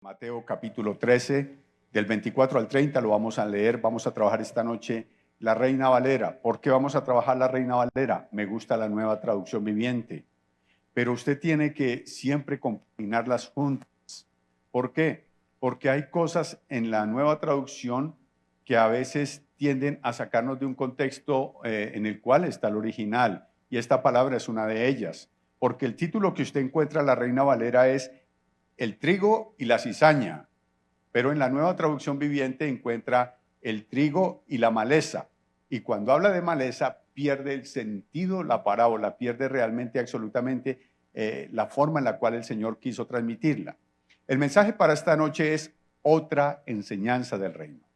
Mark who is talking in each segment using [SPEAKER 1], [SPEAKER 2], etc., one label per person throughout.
[SPEAKER 1] Mateo capítulo 13, del 24 al 30 lo vamos a leer. Vamos a trabajar esta noche la Reina Valera. ¿Por qué vamos a trabajar la Reina Valera? Me gusta la Nueva Traducción Viviente, pero usted tiene que siempre combinarlas juntas. ¿Por qué? Porque hay cosas en la Nueva Traducción que a veces tienden a sacarnos de un contexto en el cual está el original, y esta palabra es una de ellas, porque el título que usted encuentra en la Reina Valera es el trigo y la cizaña, pero en la Nueva Traducción Viviente encuentra el trigo y la maleza. Y cuando habla de maleza, pierde el sentido la parábola, pierde realmente, absolutamente, la forma en la cual el Señor quiso transmitirla. El mensaje para esta noche es otra enseñanza del reino.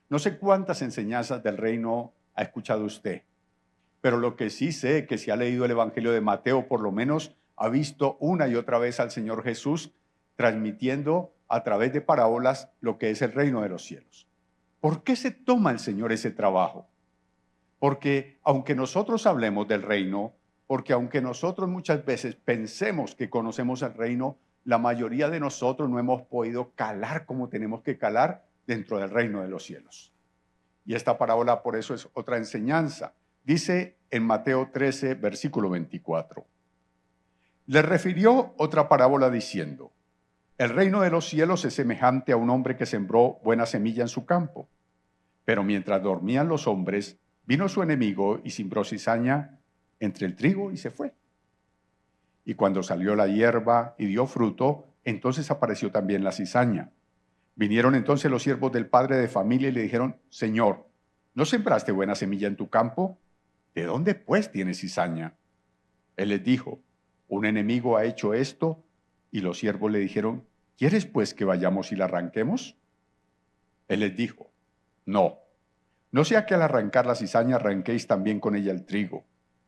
[SPEAKER 1] No sé cuántas enseñanzas del reino ha escuchado usted, pero lo que sí sé, que si ha leído el Evangelio de Mateo, por lo menos ha visto una y otra vez al Señor Jesús transmitiendo a través de parábolas lo que es el reino de los cielos. ¿Por qué se toma el Señor ese trabajo? Porque aunque nosotros hablemos del reino, porque aunque nosotros muchas veces pensemos que conocemos el reino, la mayoría de nosotros no hemos podido calar como tenemos que calar dentro del reino de los cielos. Y esta parábola por eso es otra enseñanza. Dice en Mateo 13, versículo 24. Le refirió otra parábola diciendo: el reino de los cielos es semejante a un hombre que sembró buena semilla en su campo. Pero mientras dormían los hombres, vino su enemigo y sembró cizaña entre el trigo y se fue. Y cuando salió la hierba y dio fruto, entonces apareció también la cizaña. Vinieron entonces los siervos del padre de familia y le dijeron: Señor, ¿no sembraste buena semilla en tu campo? ¿De dónde pues tienes cizaña? Él les dijo: un enemigo ha hecho esto. Y los siervos le dijeron: ¿quieres pues que vayamos y la arranquemos? Él les dijo: no, no sea que al arrancar la cizaña arranquéis también con ella el trigo.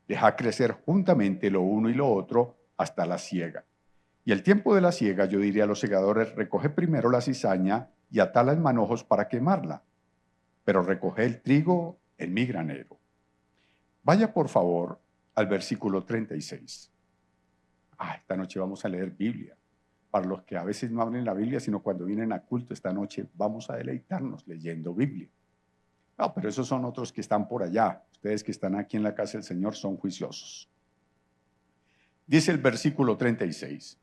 [SPEAKER 1] Dejad crecer juntamente lo uno y lo otro hasta la siega. Y el tiempo de la siega yo diría a los segadores: recoged primero la cizaña y atala en manojos para quemarla, pero recoged el trigo en mi granero. Vaya por favor al versículo 36. Esta noche vamos a leer Biblia. Para los que a veces no abren la Biblia, sino cuando vienen a culto esta noche, vamos a deleitarnos leyendo Biblia. No, pero esos son otros que están por allá. Ustedes que están aquí en la casa del Señor son juiciosos. Dice el versículo 36.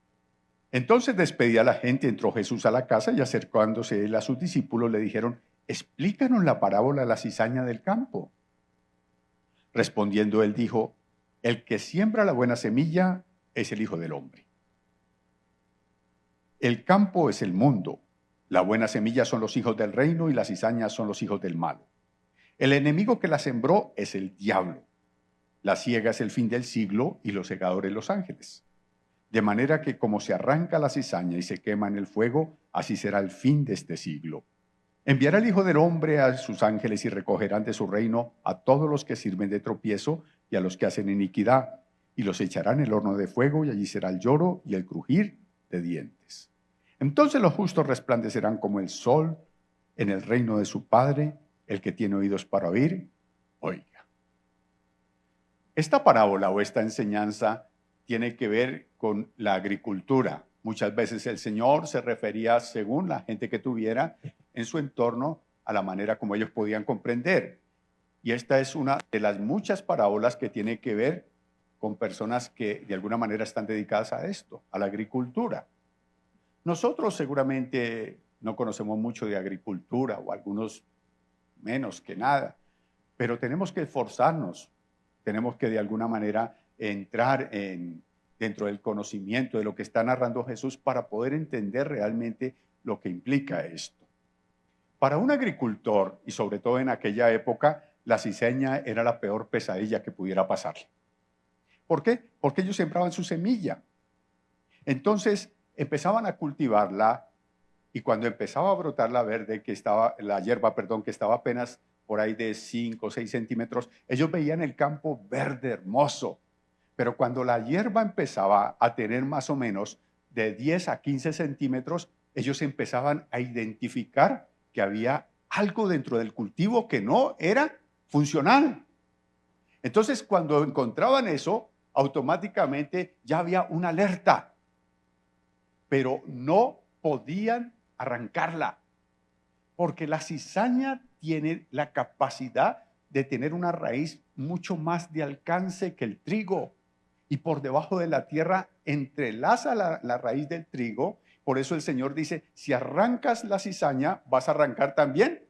[SPEAKER 1] Entonces despedía a la gente, entró Jesús a la casa y acercándose él a sus discípulos le dijeron: explícanos la parábola de la cizaña del campo. Respondiendo él dijo: el que siembra la buena semilla es el Hijo del Hombre. El campo es el mundo, la buena semilla son los hijos del reino y las cizañas son los hijos del malo. El enemigo que la sembró es el diablo. La siega es el fin del siglo y los segadores los ángeles. De manera que como se arranca la cizaña y se quema en el fuego, así será el fin de este siglo. Enviará el Hijo del Hombre a sus ángeles y recogerán de su reino a todos los que sirven de tropiezo y a los que hacen iniquidad, y los echarán en el horno de fuego, y allí será el lloro y el crujir de dientes. Entonces los justos resplandecerán como el sol en el reino de su Padre. El que tiene oídos para oír, oiga. Esta parábola o esta enseñanza tiene que ver con la agricultura. Muchas veces el Señor se refería, según la gente que tuviera en su entorno, a la manera como ellos podían comprender. Y esta es una de las muchas parábolas que tiene que ver con personas que de alguna manera están dedicadas a esto, a la agricultura. Nosotros seguramente no conocemos mucho de agricultura, o algunos menos que nada, pero tenemos que esforzarnos, tenemos que de alguna manera entrar dentro del conocimiento de lo que está narrando Jesús para poder entender realmente lo que implica esto. Para un agricultor, y sobre todo en aquella época, la cizaña era la peor pesadilla que pudiera pasarle. ¿Por qué? Porque ellos sembraban su semilla. Entonces empezaban a cultivarla, y cuando empezaba a brotar la hierba, que estaba apenas por ahí de 5 o 6 centímetros, ellos veían el campo verde, hermoso. Pero cuando la hierba empezaba a tener más o menos de 10 a 15 centímetros, ellos empezaban a identificar que había algo dentro del cultivo que no era funcional. Entonces, cuando encontraban eso, automáticamente ya había una alerta, pero no podían arrancarla, porque la cizaña tiene la capacidad de tener una raíz mucho más de alcance que el trigo, y por debajo de la tierra entrelaza la raíz del trigo. Por eso el Señor dice, si arrancas la cizaña, vas a arrancar también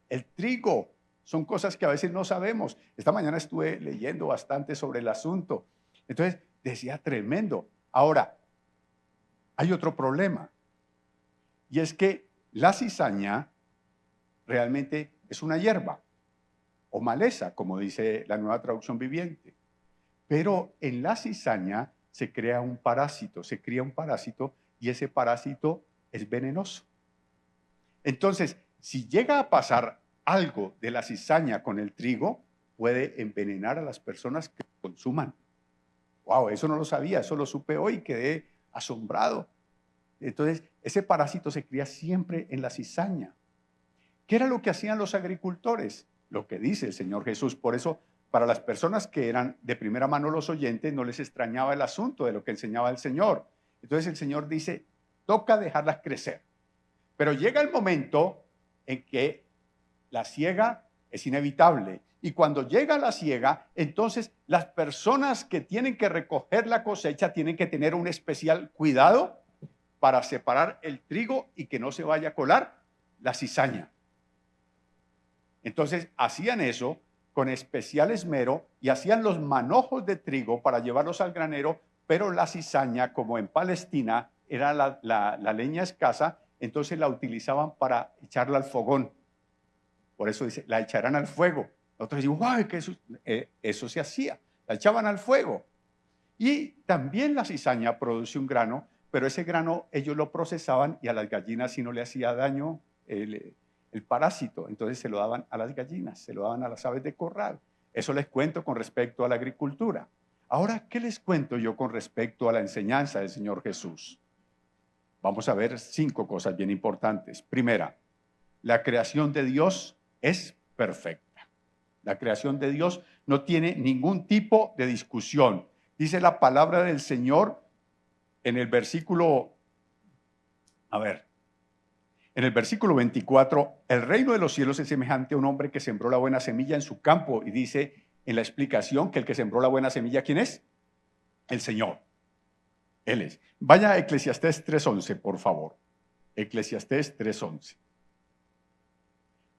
[SPEAKER 1] el trigo. Son cosas que a veces no sabemos. Esta mañana estuve leyendo bastante sobre el asunto. Entonces, decía tremendo. Ahora, hay otro problema. Y es que la cizaña realmente es una hierba o maleza, como dice la Nueva Traducción Viviente. Pero en la cizaña se crea un parásito, y ese parásito es venenoso. Entonces, si llega a pasar algo de la cizaña con el trigo, puede envenenar a las personas que consuman. Wow, eso no lo sabía, eso lo supe hoy y quedé asombrado. Entonces, ese parásito se cría siempre en la cizaña. ¿Qué era lo que hacían los agricultores? Lo que dice el Señor Jesús. Por eso, para las personas que eran de primera mano los oyentes, no les extrañaba el asunto de lo que enseñaba el Señor. Entonces el Señor dice, toca dejarlas crecer. Pero llega el momento en que la siega es inevitable. Y cuando llega la siega, entonces las personas que tienen que recoger la cosecha tienen que tener un especial cuidado para separar el trigo y que no se vaya a colar la cizaña. Entonces hacían eso con especial esmero y hacían los manojos de trigo para llevarlos al granero, pero la cizaña, como en Palestina era la leña escasa, entonces la utilizaban para echarla al fogón. Por eso dice, la echarán al fuego. Nosotros decimos, ¡ay, que eso se hacía! La echaban al fuego. Y también la cizaña produce un grano, pero ese grano ellos lo procesaban y a las gallinas si no le hacía daño el parásito, entonces se lo daban a las gallinas, se lo daban a las aves de corral. Eso les cuento con respecto a la agricultura. Ahora, ¿qué les cuento yo con respecto a la enseñanza del Señor Jesús? Vamos a ver 5 cosas bien importantes. Primera, la creación de Dios es perfecta. La creación de Dios no tiene ningún tipo de discusión. Dice la palabra del Señor en el versículo, en el versículo 24, el reino de los cielos es semejante a un hombre que sembró la buena semilla en su campo. Y dice en la explicación que el que sembró la buena semilla, ¿quién es? El Señor. Él es. Vaya a Eclesiastés 3:11, por favor. Eclesiastés 3:11.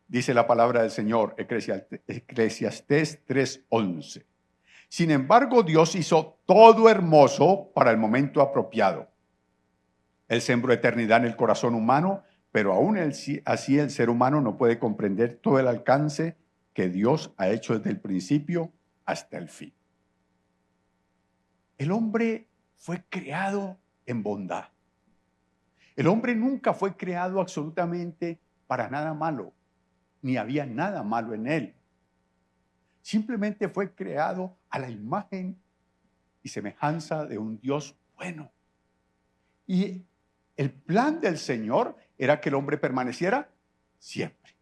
[SPEAKER 1] Dice la palabra del Señor, Eclesiastés 3:11. Sin embargo, Dios hizo todo hermoso para el momento apropiado. Él sembró eternidad en el corazón humano, pero aún así el ser humano no puede comprender todo el alcance que Dios ha hecho desde el principio hasta el fin. El hombre fue creado en bondad. El hombre nunca fue creado absolutamente para nada malo, ni había nada malo en él. Simplemente fue creado a la imagen y semejanza de un Dios bueno. Y el plan del Señor era que el hombre permaneciera siempre.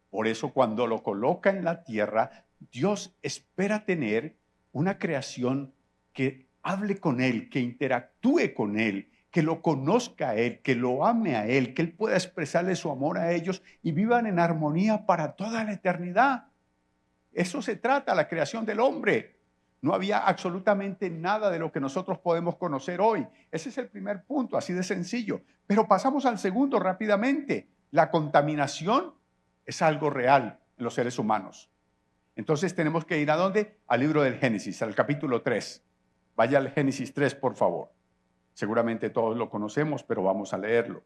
[SPEAKER 1] Por eso cuando lo coloca en la tierra, Dios espera tener una creación que hable con Él, que interactúe con Él, que lo conozca a Él, que lo ame a Él, que Él pueda expresarle su amor a ellos y vivan en armonía para toda la eternidad. Eso se trata, la creación del hombre. No había absolutamente nada de lo que nosotros podemos conocer hoy. Ese es el primer punto, así de sencillo. Pero pasamos al segundo rápidamente. La contaminación es algo real en los seres humanos. Entonces tenemos que ir ¿a dónde? Al libro del Génesis, al capítulo 3. Vaya al Génesis 3, por favor. Seguramente todos lo conocemos, pero vamos a leerlo.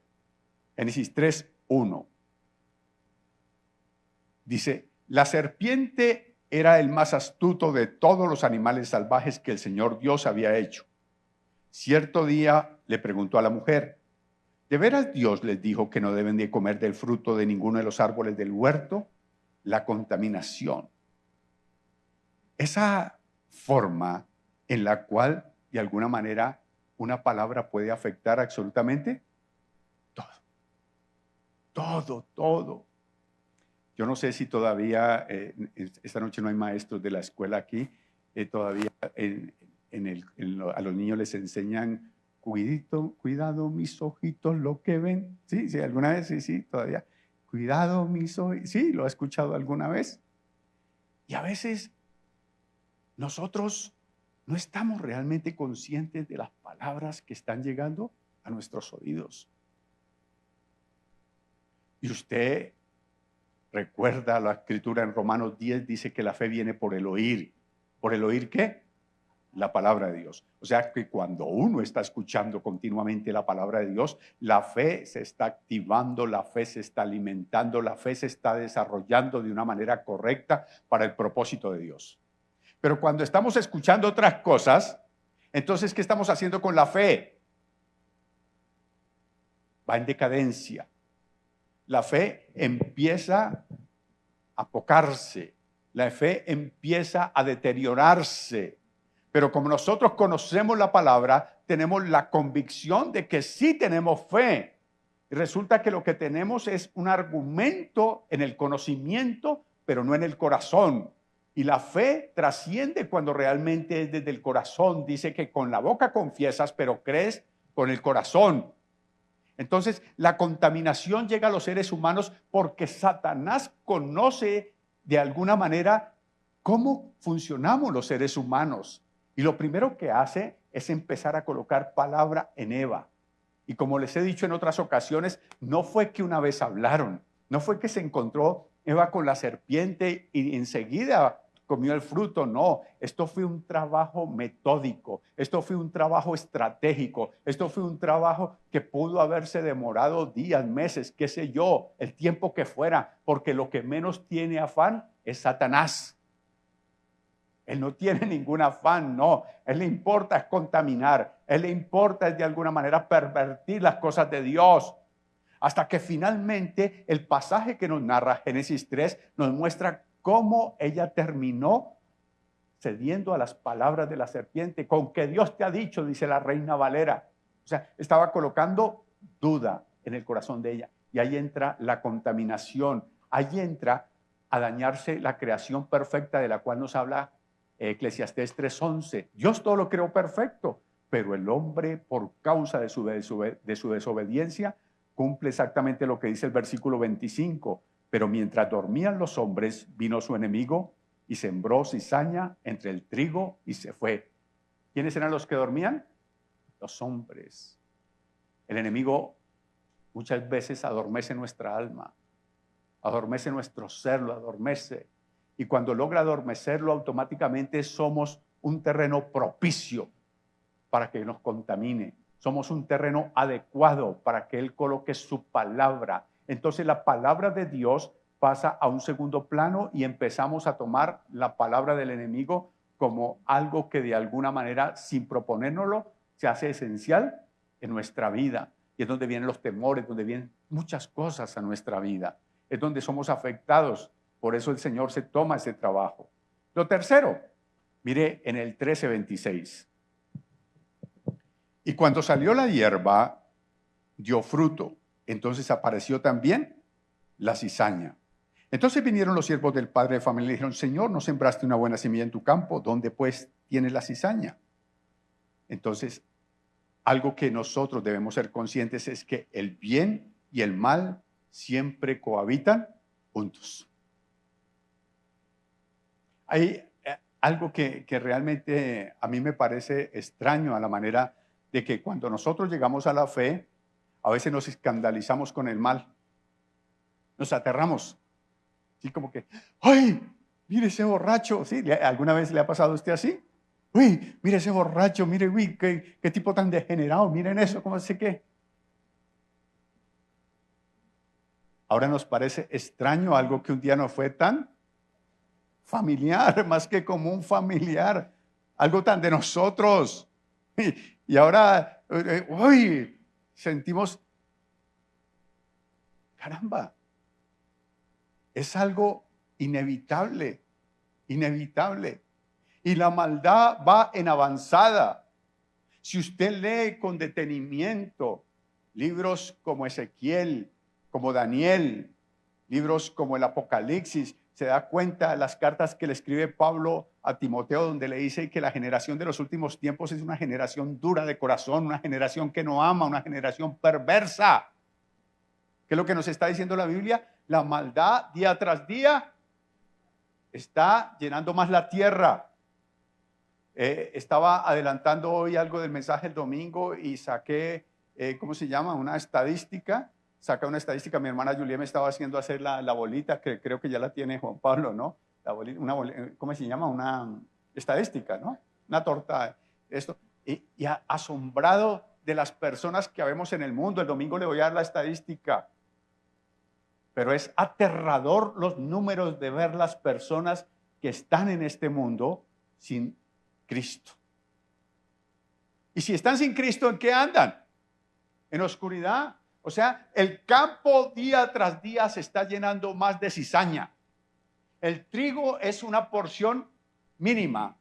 [SPEAKER 1] Génesis 3, 1. Dice, la serpiente era el más astuto de todos los animales salvajes que el Señor Dios había hecho. Cierto día le preguntó a la mujer, ¿de veras Dios les dijo que no deben de comer del fruto de ninguno de los árboles del huerto? La contaminación. Esa forma en la cual, de alguna manera, una palabra puede afectar absolutamente todo. Yo no sé si todavía, esta noche no hay maestros de la escuela aquí, todavía a los niños les enseñan Cuidado mis ojitos lo que ven. Sí, sí, alguna vez, sí, todavía. Cuidado mis ojitos. Sí, lo he escuchado alguna vez. Y a veces nosotros no estamos realmente conscientes de las palabras que están llegando a nuestros oídos. Y usted recuerda la escritura en Romanos 10, dice que la fe viene por el oír. ¿Por el oír qué? La palabra de Dios. O sea que cuando uno está escuchando continuamente la palabra de Dios, la fe se está activando, la fe se está alimentando, la fe se está desarrollando de una manera correcta para el propósito de Dios. Pero cuando estamos escuchando otras cosas, entonces, ¿qué estamos haciendo con la fe? Va en decadencia. La fe empieza a apocarse. La fe empieza a deteriorarse. Pero como nosotros conocemos la palabra, tenemos la convicción de que sí tenemos fe. Y resulta que lo que tenemos es un argumento en el conocimiento, pero no en el corazón. Y la fe trasciende cuando realmente es desde el corazón. Dice que con la boca confiesas, pero crees con el corazón. Entonces, la contaminación llega a los seres humanos porque Satanás conoce de alguna manera cómo funcionamos los seres humanos. Y lo primero que hace es empezar a colocar palabra en Eva. Y como les he dicho en otras ocasiones, no fue que una vez hablaron, no fue que se encontró Eva con la serpiente y enseguida comió el fruto, no. Esto fue un trabajo metódico, esto fue un trabajo estratégico, esto fue un trabajo que pudo haberse demorado días, meses, qué sé yo, el tiempo que fuera, porque lo que menos tiene afán es Satanás. Él no tiene ningún afán, no. Él le importa es contaminar. Él le importa es de alguna manera pervertir las cosas de Dios. Hasta que finalmente el pasaje que nos narra Génesis 3 nos muestra cómo ella terminó cediendo a las palabras de la serpiente. Con que Dios te ha dicho, dice la Reina Valera. O sea, estaba colocando duda en el corazón de ella. Y ahí entra la contaminación. Ahí entra a dañarse la creación perfecta de la cual nos habla Eclesiastés 3:11. Dios todo lo creó perfecto, pero el hombre, por causa de su desobediencia, cumple exactamente lo que dice el versículo 25. Pero mientras dormían los hombres, vino su enemigo y sembró cizaña entre el trigo y se fue. ¿Quiénes eran los que dormían? Los hombres. El enemigo muchas veces adormece nuestra alma, adormece nuestro ser, lo adormece. Y cuando logra adormecerlo, automáticamente somos un terreno propicio para que nos contamine. Somos un terreno adecuado para que Él coloque su palabra. Entonces la palabra de Dios pasa a un segundo plano y empezamos a tomar la palabra del enemigo como algo que de alguna manera, sin proponérnoslo, se hace esencial en nuestra vida. Y es donde vienen los temores, donde vienen muchas cosas a nuestra vida. Es donde somos afectados. Por eso el Señor se toma ese trabajo. Lo tercero, mire en el 13:26. Y cuando salió la hierba, dio fruto. Entonces apareció también la cizaña. Entonces vinieron los siervos del padre de familia y dijeron: Señor, ¿no sembraste una buena semilla en tu campo? ¿Dónde pues tiene la cizaña? Entonces, algo que nosotros debemos ser conscientes es que el bien y el mal siempre cohabitan juntos. Hay algo que realmente a mí me parece extraño a la manera de que cuando nosotros llegamos a la fe, a veces nos escandalizamos con el mal. Nos aterramos. Así como que, ¡ay! Mire ese borracho. ¿Sí? ¿Alguna vez le ha pasado a usted así? ¡Uy! Mire ese borracho, mire, uy, qué tipo tan degenerado, miren eso, ¿cómo sé qué? Ahora nos parece extraño algo que un día no fue tan familiar, más que común familiar, algo tan de nosotros. Y ahora, uy, sentimos, caramba, es algo inevitable, inevitable. Y la maldad va en avanzada. Si usted lee con detenimiento libros como Ezequiel, como Daniel, libros como el Apocalipsis, se da cuenta de las cartas que le escribe Pablo a Timoteo, donde le dice que la generación de los últimos tiempos es una generación dura de corazón, una generación que no ama, una generación perversa. ¿Qué es lo que nos está diciendo la Biblia? La maldad día tras día está llenando más la tierra. Estaba adelantando hoy algo del mensaje el domingo y saqué, ¿cómo se llama? Una estadística. Saca una estadística. Mi hermana Julia me estaba haciendo hacer la bolita, que creo que ya la tiene Juan Pablo, ¿no? La bolita, ¿cómo se llama? Una estadística, ¿no? Una torta. Esto. Y asombrado de las personas que vemos en el mundo. El domingo le voy a dar la estadística. Pero es aterrador los números de ver las personas que están en este mundo sin Cristo. Y si están sin Cristo, ¿en qué andan? En oscuridad. O sea, el campo día tras día se está llenando más de cizaña. El trigo es una porción mínima.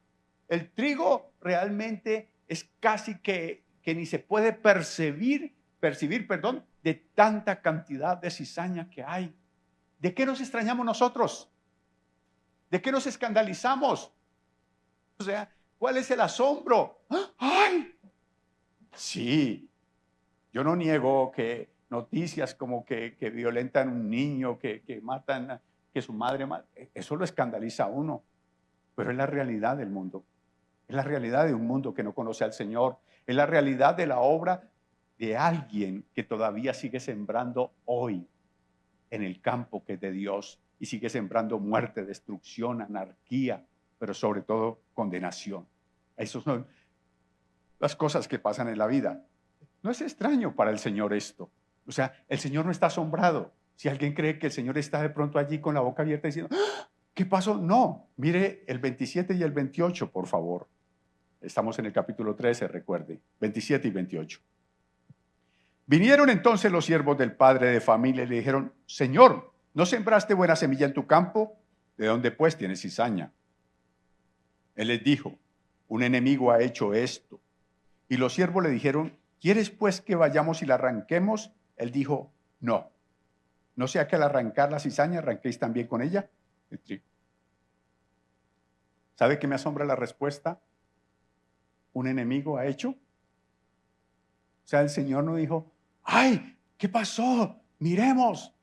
[SPEAKER 1] El trigo realmente es casi que ni se puede percibir, de tanta cantidad de cizaña que hay. ¿De qué nos extrañamos nosotros? ¿De qué nos escandalizamos? O sea, ¿cuál es el asombro? ¡Ay! Sí, yo no niego que noticias como que violentan a un niño, que matan, que su madre, eso lo escandaliza a uno, pero es la realidad del mundo. Es la realidad de un mundo que no conoce al Señor. Es la realidad de la obra de alguien que todavía sigue sembrando hoy en el campo que es de Dios y sigue sembrando muerte, destrucción, anarquía, pero sobre todo condenación. Esas son las cosas que pasan en la vida. No es extraño para el Señor esto. O sea, el Señor no está asombrado. Si alguien cree que el Señor está de pronto allí con la boca abierta diciendo, ¡ah! ¿Qué pasó? No, mire el 27 y el 28, por favor. Estamos en el capítulo 13, recuerde, 27 y 28. Vinieron entonces los siervos del padre de familia y le dijeron, Señor, ¿no sembraste buena semilla en tu campo? ¿De dónde pues tienes cizaña? Él les dijo, un enemigo ha hecho esto. Y los siervos le dijeron, ¿quieres pues que vayamos y la arranquemos? Él dijo, no. No sea que al arrancar la cizaña arranquéis también con ella el trigo. ¿Sabe qué me asombra la respuesta? ¿Un enemigo ha hecho? O sea, el Señor no dijo, ¡ay! ¿Qué pasó? Miremos.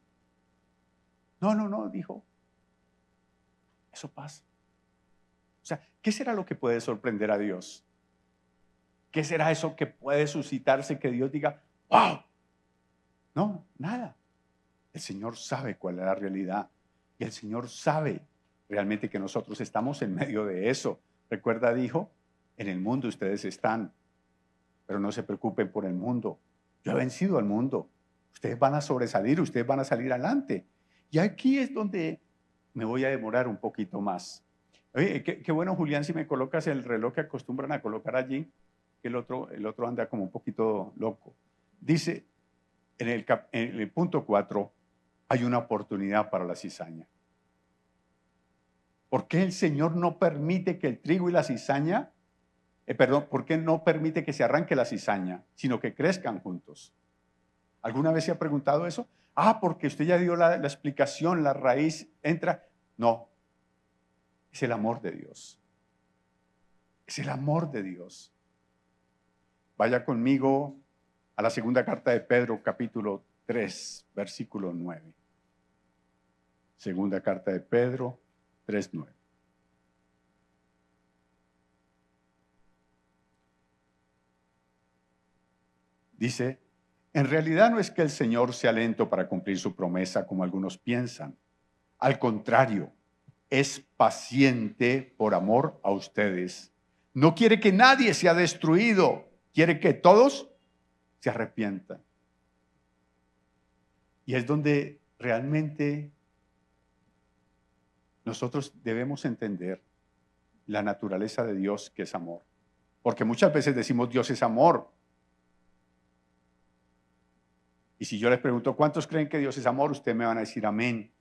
[SPEAKER 1] No, dijo, eso pasa. O sea, ¿qué será lo que puede sorprender a Dios? ¿Qué será eso que puede suscitarse que Dios diga, ¡wow! No, nada. El Señor sabe cuál es la realidad y el Señor sabe realmente que nosotros estamos en medio de eso. Recuerda, dijo, en el mundo ustedes están, pero no se preocupen por el mundo. Yo he vencido al mundo. Ustedes van a sobresalir, ustedes van a salir adelante. Y aquí es donde me voy a demorar un poquito más. Oye, qué bueno, Julián, si me colocas el reloj que acostumbran a colocar allí, que el otro anda como un poquito loco. Dice en el punto 4, hay una oportunidad para la cizaña. ¿Por qué el Señor no permite que el trigo y la cizaña, por qué no permite que se arranque la cizaña, sino que crezcan juntos? ¿Alguna vez se ha preguntado eso? Porque usted ya dio la explicación, la raíz entra. No, es el amor de Dios. Es el amor de Dios. Vaya conmigo a la segunda carta de Pedro, capítulo 3, versículo 9. Segunda carta de Pedro, 3:9. Dice, en realidad no es que el Señor sea lento para cumplir su promesa como algunos piensan. Al contrario, es paciente por amor a ustedes. No quiere que nadie sea destruido, quiere que todos se arrepientan. Y es donde realmente nosotros debemos entender la naturaleza de Dios, que es amor. Porque muchas veces decimos Dios es amor. Y si yo les pregunto, ¿cuántos creen que Dios es amor? Ustedes me van a decir amén.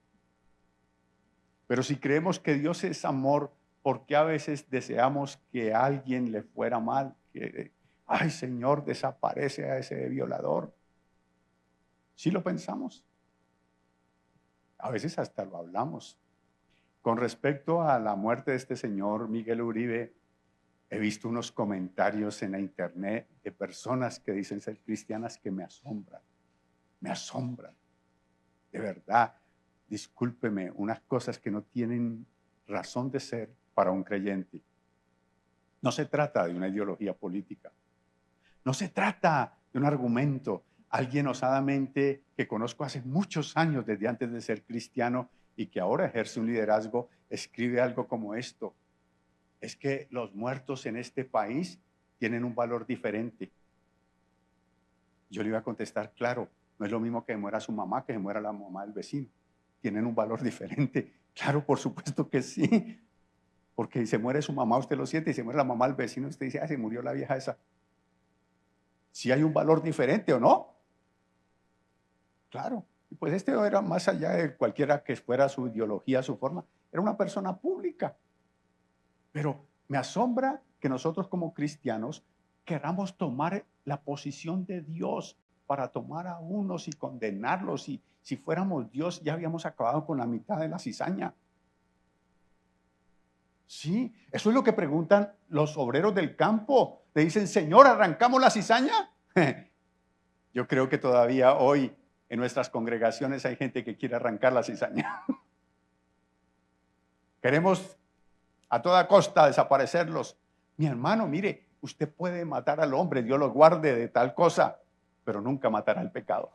[SPEAKER 1] Pero si creemos que Dios es amor, ¿por qué a veces deseamos que a alguien le fuera mal? Que, ay, Señor, desaparece a ese violador. ¿Sí lo pensamos? A veces hasta lo hablamos. Con respecto a la muerte de este señor Miguel Uribe, he visto unos comentarios en la internet de personas que dicen ser cristianas que me asombran. Me asombran. De verdad, discúlpeme, unas cosas que no tienen razón de ser para un creyente. No se trata de una ideología política. No se trata de un argumento. Alguien osadamente que conozco hace muchos años, desde antes de ser cristiano, y que ahora ejerce un liderazgo, escribe algo como esto: es que los muertos en este país tienen un valor diferente. Yo le iba a contestar, claro, no es lo mismo que muera su mamá que muera la mamá del vecino. Tienen un valor diferente. Claro, por supuesto que sí. Porque si se muere su mamá, usted lo siente, y se muere la mamá del vecino, usted dice, se murió la vieja esa. Si hay un valor diferente o no. Claro. Y pues este era más allá de cualquiera que fuera su ideología, su forma. Era una persona pública. Pero me asombra que nosotros como cristianos queramos tomar la posición de Dios para tomar a unos y condenarlos. Y si fuéramos Dios, ya habíamos acabado con la mitad de la cizaña. Sí, eso es lo que preguntan los obreros del campo. Le dicen, Señor, ¿arrancamos la cizaña? Yo creo que todavía hoy en nuestras congregaciones hay gente que quiere arrancar la cizaña. Queremos a toda costa desaparecerlos. Mi hermano, mire, usted puede matar al hombre, Dios lo guarde de tal cosa, pero nunca matará al pecado.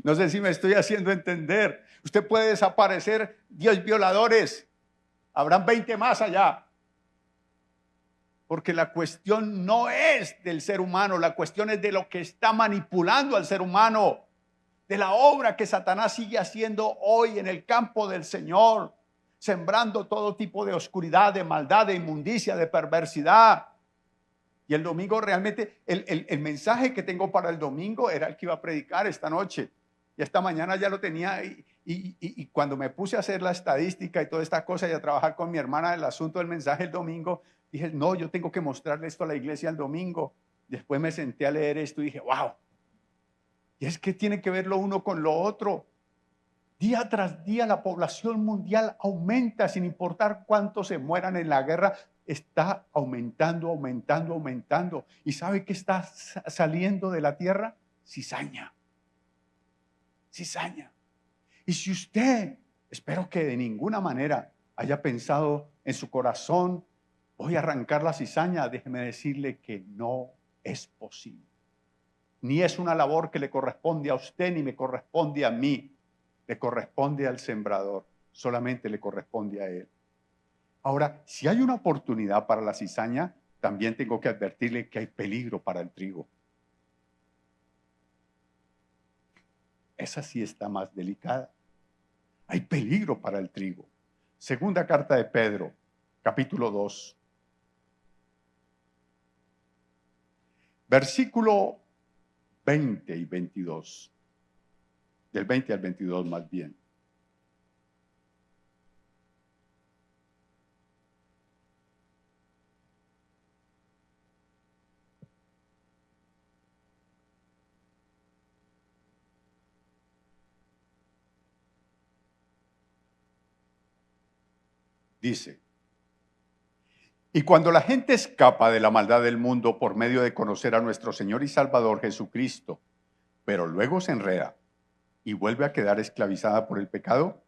[SPEAKER 1] No sé si me estoy haciendo entender. Usted puede desaparecer 10 violadores, habrán 20 más allá. Porque la cuestión no es del ser humano, la cuestión es de lo que está manipulando al ser humano, de la obra que Satanás sigue haciendo hoy en el campo del Señor, sembrando todo tipo de oscuridad, de maldad, de inmundicia, de perversidad. Y el domingo realmente, el mensaje que tengo para el domingo era el que iba a predicar esta noche. Y esta mañana ya lo tenía y cuando me puse a hacer la estadística y toda esta cosa y a trabajar con mi hermana el asunto del mensaje el domingo, dije, no, yo tengo que mostrarle esto a la iglesia el domingo. Después me senté a leer esto y dije, wow. Y es que tiene que ver lo uno con lo otro. Día tras día la población mundial aumenta sin importar cuántos se mueran en la guerra. Está aumentando, aumentando, aumentando. ¿Y sabe qué está saliendo de la tierra? Cizaña. Cizaña. Y si usted, espero que de ninguna manera haya pensado en su corazón, voy a arrancar la cizaña, déjeme decirle que no es posible. Ni es una labor que le corresponde a usted ni me corresponde a mí. Le corresponde al sembrador, solamente le corresponde a él. Ahora, si hay una oportunidad para la cizaña, también tengo que advertirle que hay peligro para el trigo. Esa sí está más delicada. Hay peligro para el trigo. Segunda carta de Pedro, capítulo 2. Versículo 20 y 22. Del 20 al 22 más bien. Dice, y cuando la gente escapa de la maldad del mundo por medio de conocer a nuestro Señor y Salvador Jesucristo, pero luego se enreda y vuelve a quedar esclavizada por el pecado,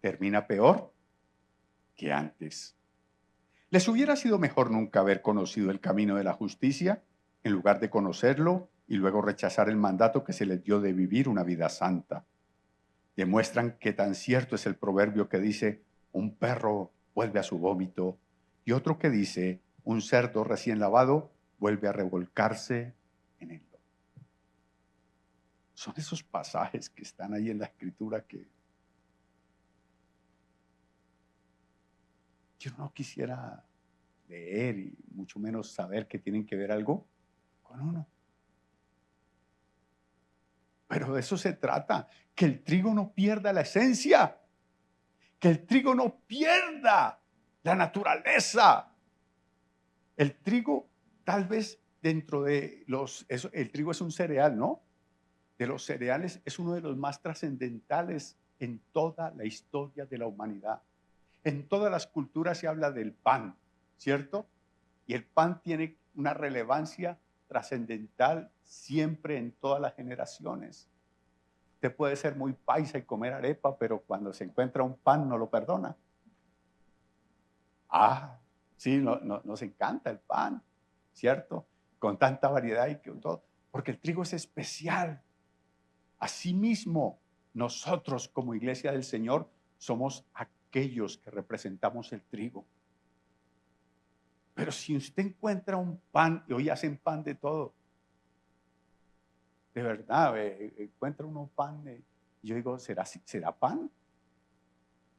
[SPEAKER 1] termina peor que antes. ¿Les hubiera sido mejor nunca haber conocido el camino de la justicia en lugar de conocerlo y luego rechazar el mandato que se les dio de vivir una vida santa? Demuestran que tan cierto es el proverbio que dice, un perro vuelve a su vómito, y otro que dice, un cerdo recién lavado vuelve a revolcarse en él. Son esos pasajes que están ahí en la escritura que yo no quisiera leer y mucho menos saber que tienen que ver algo con uno. Pero de eso se trata, que el trigo no pierda la esencia, que el trigo no pierda la naturaleza. El trigo, tal vez dentro de el trigo es un cereal, ¿no? De los cereales es uno de los más trascendentales en toda la historia de la humanidad. En todas las culturas se habla del pan, ¿cierto? Y el pan tiene una relevancia trascendental siempre en todas las generaciones. Usted puede ser muy paisa y comer arepa, pero cuando se encuentra un pan no lo perdona. Ah, sí, nos encanta el pan, ¿cierto? Con tanta variedad y todo, porque el trigo es especial. Asimismo, nosotros como iglesia del Señor somos aquellos que representamos el trigo. Pero si usted encuentra un pan, y hoy hacen pan de todo, de verdad, encuentra uno pan, yo digo, ¿será pan?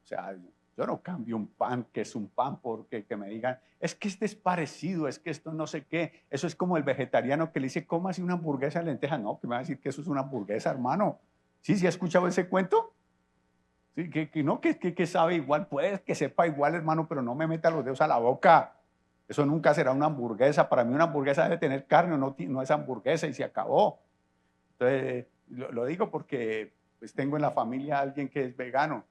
[SPEAKER 1] O sea, yo no cambio un pan que es un pan porque que me digan, es que este es parecido, es que esto no sé qué. Eso es como el vegetariano que le dice, ¿cómo así una hamburguesa de lenteja? No, que me va a decir que eso es una hamburguesa, hermano. ¿Sí? ¿Sí ha escuchado ese cuento? Sí, que no, que sabe igual, puede que sepa igual, hermano, pero no me meta los dedos a la boca. Eso nunca será una hamburguesa. Para mí una hamburguesa debe tener carne, no es hamburguesa y se acabó. Entonces, lo digo porque pues, tengo en la familia a alguien que es vegano.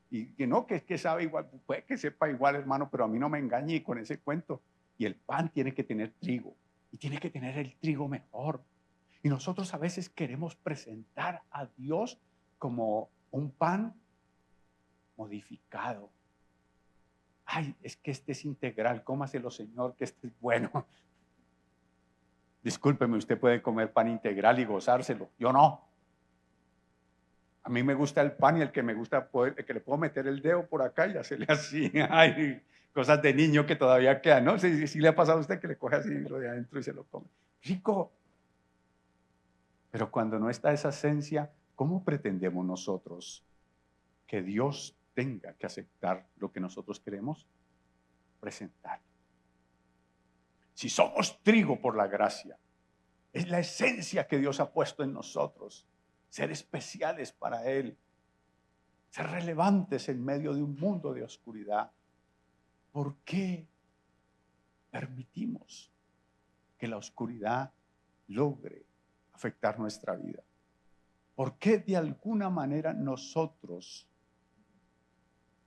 [SPEAKER 1] Y que no, que sabe igual, puede que sepa igual, hermano, pero a mí no me engañe con ese cuento. Y el pan tiene que tener trigo, y tiene que tener el trigo mejor. Y nosotros a veces queremos presentar a Dios como un pan modificado. Ay, es que este es integral, cómaselo, Señor, que este es bueno. Discúlpeme, usted puede comer pan integral y gozárselo, yo no. A mí me gusta el pan y el que me gusta, el que le puedo meter el dedo por acá y hacerle así. Ay, cosas de niño que todavía quedan, ¿no? Si le ha pasado a usted que le coge así lo de adentro y se lo come. Rico. Pero cuando no está esa esencia, ¿cómo pretendemos nosotros que Dios tenga que aceptar lo que nosotros queremos presentar? Si somos trigo por la gracia, es la esencia que Dios ha puesto en nosotros, ser especiales para Él, ser relevantes en medio de un mundo de oscuridad. ¿Por qué permitimos que la oscuridad logre afectar nuestra vida? ¿Por qué de alguna manera nosotros,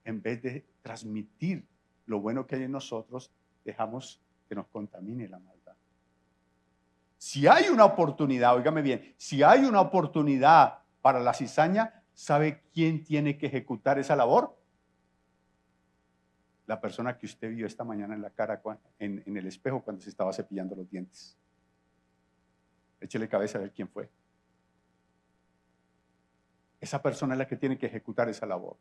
[SPEAKER 1] en vez de transmitir lo bueno que hay en nosotros, dejamos que nos contamine la maldad? Si hay una oportunidad, óigame bien, si hay una oportunidad para la cizaña, ¿sabe quién tiene que ejecutar esa labor? La persona que usted vio esta mañana en la cara, en el espejo cuando se estaba cepillando los dientes. Échele cabeza a ver quién fue. Esa persona es la que tiene que ejecutar esa labor.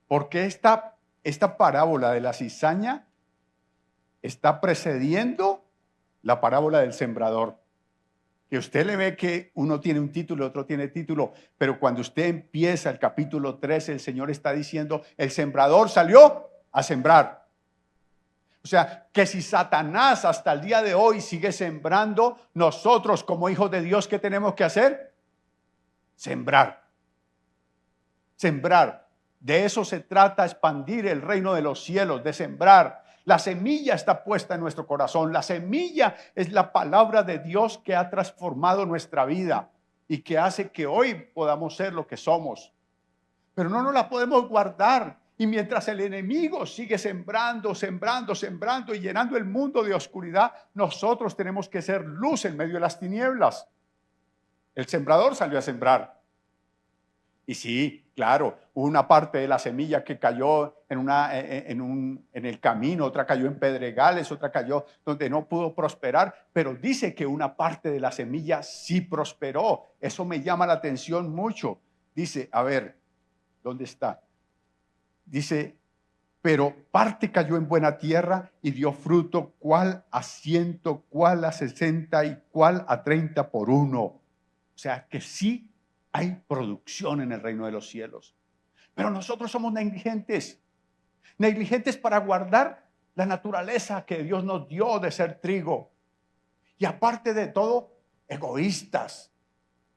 [SPEAKER 1] Porque esta parábola de la cizaña está precediendo la parábola del sembrador. Que usted le ve que uno tiene un título, otro tiene título, pero cuando usted empieza el capítulo 13, el Señor está diciendo, el sembrador salió a sembrar. O sea, que si Satanás hasta el día de hoy sigue sembrando, nosotros como hijos de Dios, ¿qué tenemos que hacer? Sembrar. Sembrar. De eso se trata, expandir el reino de los cielos, de sembrar. La semilla está puesta en nuestro corazón. La semilla es la palabra de Dios que ha transformado nuestra vida y que hace que hoy podamos ser lo que somos. Pero no nos la podemos guardar. Y mientras el enemigo sigue sembrando y llenando el mundo de oscuridad, nosotros tenemos que ser luz en medio de las tinieblas. El sembrador salió a sembrar. Y sí, claro, una parte de la semilla que cayó en el camino, otra cayó en pedregales, otra cayó donde no pudo prosperar, pero dice que una parte de la semilla sí prosperó. Eso me llama la atención mucho. Dice, a ver, ¿dónde está? Dice, pero parte cayó en buena tierra y dio fruto, cuál a 100, cuál a 60 y cuál a 30 por uno. O sea que sí hay producción en el reino de los cielos. Pero nosotros somos negligentes para guardar la naturaleza que Dios nos dio de ser trigo. Y aparte de todo, egoístas,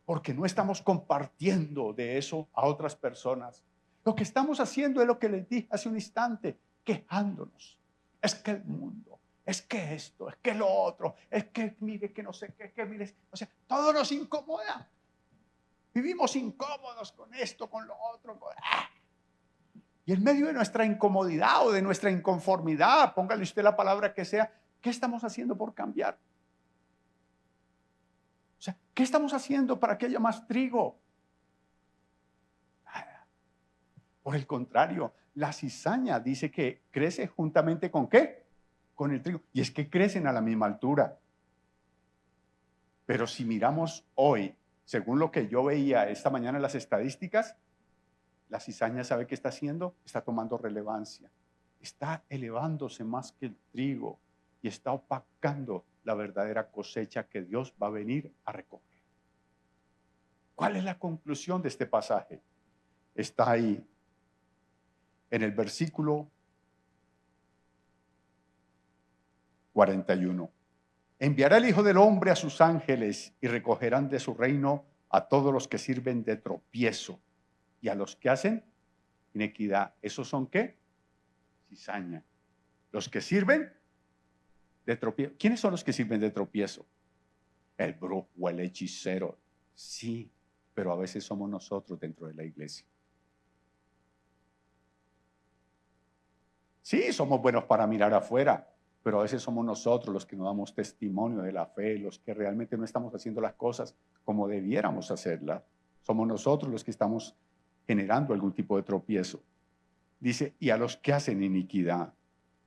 [SPEAKER 1] porque no estamos compartiendo de eso a otras personas. Lo que estamos haciendo es lo que les dije hace un instante, quejándonos. Es que el mundo, es que esto, es que lo otro, es que mire que no sé qué, que mire, o sea, todo nos incomoda. Vivimos incómodos con esto, con lo otro. Y en medio de nuestra incomodidad o de nuestra inconformidad, póngale usted la palabra que sea, ¿qué estamos haciendo por cambiar? O sea, ¿qué estamos haciendo para que haya más trigo? Nada. Por el contrario, la cizaña dice que crece juntamente ¿con qué? Con el trigo. Y es que crecen a la misma altura. Pero si miramos hoy, según lo que yo veía esta mañana en las estadísticas, la cizaña, ¿sabe qué está haciendo? Está tomando relevancia. Está elevándose más que el trigo y está opacando la verdadera cosecha que Dios va a venir a recoger. ¿Cuál es la conclusión de este pasaje? Está ahí en el versículo 41. Enviará el Hijo del Hombre a sus ángeles y recogerán de su reino a todos los que sirven de tropiezo y a los que hacen inequidad. ¿Esos son qué? Cizaña. Los que sirven de tropiezo. ¿Quiénes son los que sirven de tropiezo? El brujo o el hechicero. Sí, pero a veces somos nosotros dentro de la iglesia. Sí, somos buenos para mirar afuera, pero a veces somos nosotros los que nos damos testimonio de la fe, los que realmente no estamos haciendo las cosas como debiéramos hacerlas. Somos nosotros los que estamos generando algún tipo de tropiezo. Dice, y a los que hacen iniquidad,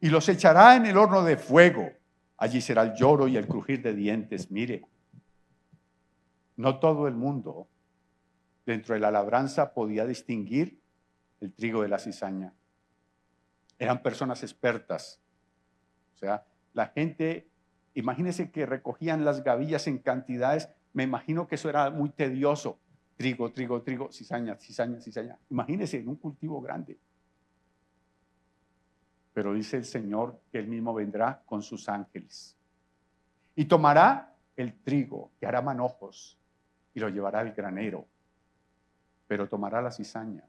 [SPEAKER 1] y los echará en el horno de fuego. Allí será el lloro y el crujir de dientes. Mire, no todo el mundo dentro de la labranza podía distinguir el trigo de la cizaña. Eran personas expertas. O sea, la gente, imagínense que recogían las gavillas en cantidades. Me imagino que eso era muy tedioso. Trigo, trigo, trigo, cizaña, cizaña, cizaña. Imagínense en un cultivo grande. Pero dice el Señor que Él mismo vendrá con sus ángeles. Y tomará el trigo y hará manojos y lo llevará al granero. Pero tomará la cizaña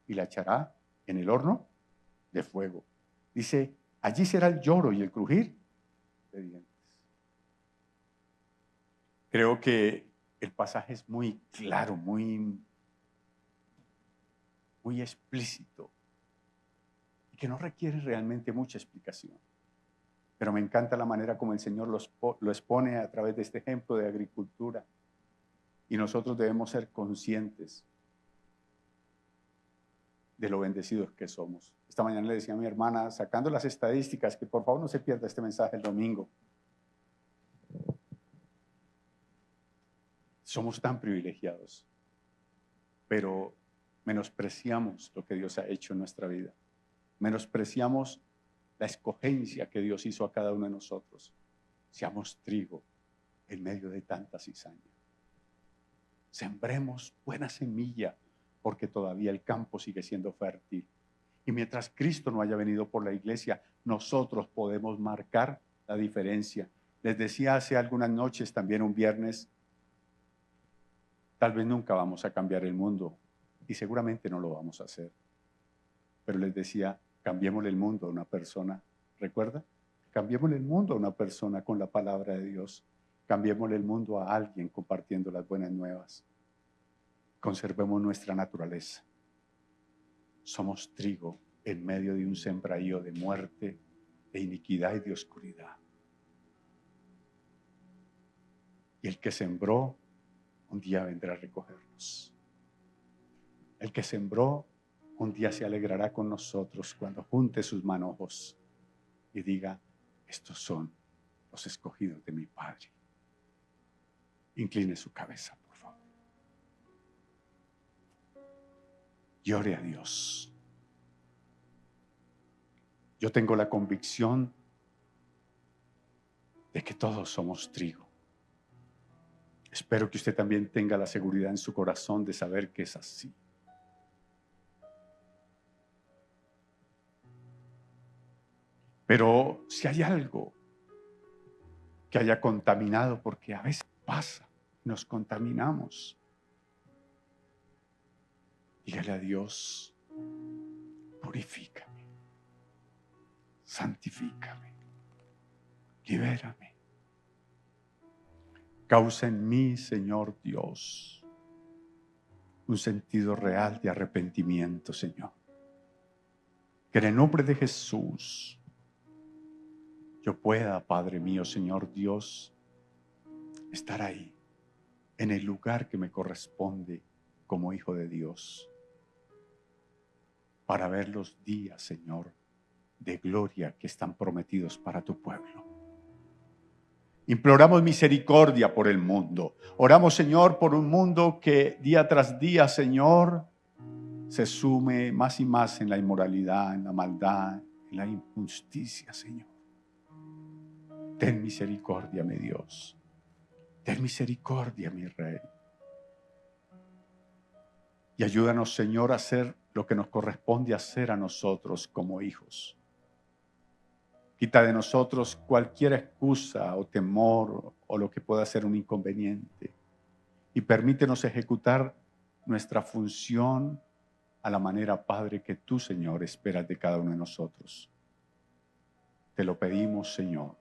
[SPEAKER 1] y la echará en el horno de fuego. Dice, allí será el lloro y el crujir de dientes. Creo que el pasaje es muy claro, muy explícito y que no requiere realmente mucha explicación. Pero me encanta la manera como el Señor lo expone a través de este ejemplo de agricultura. Y nosotros debemos ser conscientes de lo bendecidos que somos. Esta mañana le decía a mi hermana, sacando las estadísticas, que por favor no se pierda este mensaje el domingo. Somos tan privilegiados, pero menospreciamos lo que Dios ha hecho en nuestra vida. Menospreciamos la escogencia que Dios hizo a cada uno de nosotros. Seamos trigo en medio de tanta cizaña. Sembremos buena semilla, porque todavía el campo sigue siendo fértil. Y mientras Cristo no haya venido por la iglesia, nosotros podemos marcar la diferencia. Les decía hace algunas noches, también un viernes, tal vez nunca vamos a cambiar el mundo y seguramente no lo vamos a hacer. Pero les decía, cambiémosle el mundo a una persona. ¿Recuerda? Cambiémosle el mundo a una persona con la palabra de Dios. Cambiémosle el mundo a alguien compartiendo las buenas nuevas. Conservemos nuestra naturaleza. Somos trigo en medio de un sembradío de muerte, de iniquidad y de oscuridad. Y el que sembró, un día vendrá a recogernos. El que sembró, un día se alegrará con nosotros cuando junte sus manojos y diga, estos son los escogidos de mi Padre. Incline su cabeza, por favor. Y ore a Dios. Yo tengo la convicción de que todos somos trigo. Espero que usted también tenga la seguridad en su corazón de saber que es así. Pero si hay algo que haya contaminado, porque a veces pasa, nos contaminamos, dígale a Dios, purifícame, santifícame, libérame. Causa en mí, Señor Dios, un sentido real de arrepentimiento, Señor. Que en el nombre de Jesús yo pueda, Padre mío, Señor Dios, estar ahí, en el lugar que me corresponde como hijo de Dios, para ver los días, Señor, de gloria que están prometidos para tu pueblo. Imploramos misericordia por el mundo. Oramos, Señor, por un mundo que día tras día, Señor, se sume más y más en la inmoralidad, en la maldad, en la injusticia, Señor. Ten misericordia, mi Dios. Ten misericordia, mi Rey. Y ayúdanos, Señor, a hacer lo que nos corresponde hacer a nosotros como hijos. Quita de nosotros cualquier excusa o temor o lo que pueda ser un inconveniente. Y permítenos ejecutar nuestra función a la manera, Padre, que tú, Señor, esperas de cada uno de nosotros. Te lo pedimos, Señor,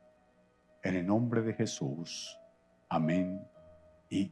[SPEAKER 1] en el nombre de Jesús. Amén y